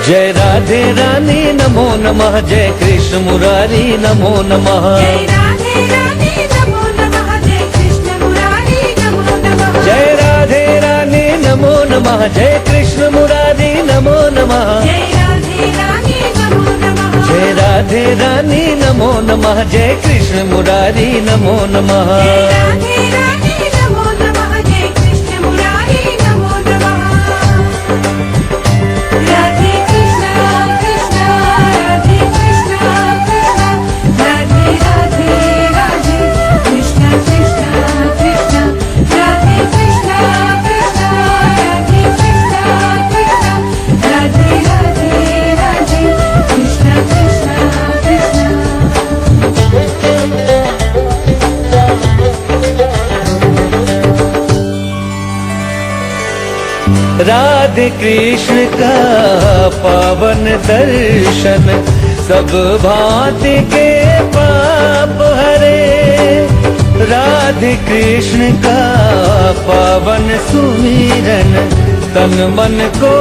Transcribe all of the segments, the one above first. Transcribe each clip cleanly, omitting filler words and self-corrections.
जय राधे रानी नमो नमः, जय कृष्ण मुरारी नमो नमः। जय राधे रानी नमो नमः, जय कृष्ण मुरारी नमो नमः। जय राधे रानी नमो नमः, जय कृष्ण मुरारी नमो नमः। जय राधे रानी नमो नमः। जय राधे रानी नमो नमः, जय कृष्ण मुरारी नमो नमः। जय राधे रानी नमो नमः, जय कृष्ण मुरारी नमो नमः। राधे कृष्ण कृष्ण राधे कृष्ण कृष्ण, राधे राधे राधे कृष्ण कृष्ण कृष्ण, राधे कृष्ण कृष्ण राधे कृष्ण कृष्ण, राधे राधे राधे कृष्ण कृष्ण कृष्ण। राधे कृष्ण का पावन दर्शन, सब भांति के पाप हरे। राधे कृष्ण का पावन सुमिरन, तन मन को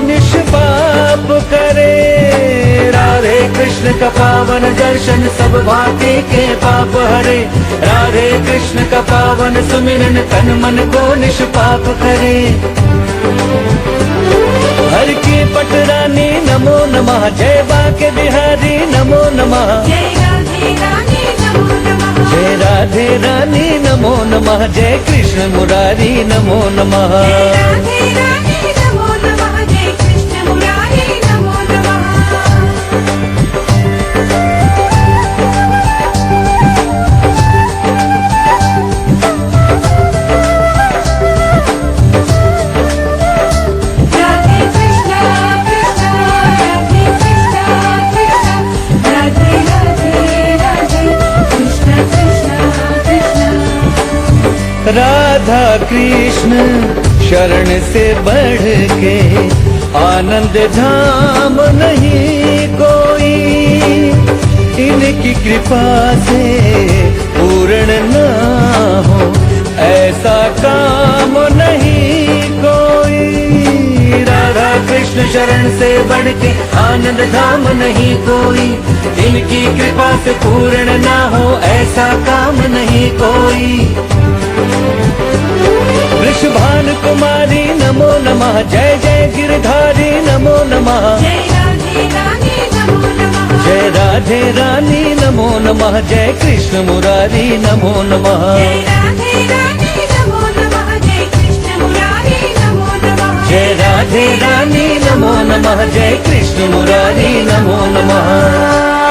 निष्पाप करे। राधे कृष्ण का पावन दर्शन, सब भांति के पाप हरे। राधे कृष्ण का पावन सुमिरन, तन मन को निष्पाप करे। हर की पटरानी नमो नमः, जय बाके बिहारी नमो नमः। जय राधे रानी नमो नमः। जय राधे रानी नमो नमः, जय कृष्ण मुरारी नमो नमः। जय राधे रानी नमो नमः, जय कृष्ण मुरारी नमो नमः। राधे कृष्ण कृष्ण राधे कृष्ण कृष्ण, राधे राधे राधे कृष्ण कृष्ण कृष्ण। राधा कृष्ण शरण से बढ़ के आनंद धाम नहीं कोई। इनकी कृपा से पूर्ण न हो ऐसा काम नहीं कोई। राधा कृष्ण शरण से बढ़ के आनंद धाम नहीं कोई। इनकी कृपा से पूर्ण ना हो ऐसा काम नहीं कोई। वृषभान कुमारी नमो नमः, जय जय गिरधारी नमो नमः। जय राधे रानी नमो नमः। जय राधे रानी नमो नमः, जय कृष्ण मुरारी नमो नमः। जय राधे रानी नमो नमः, जय कृष्ण मुरारी नमो नमः। जय राधे रानी नमो नमः, जय कृष्ण मुरारी नमो नमः।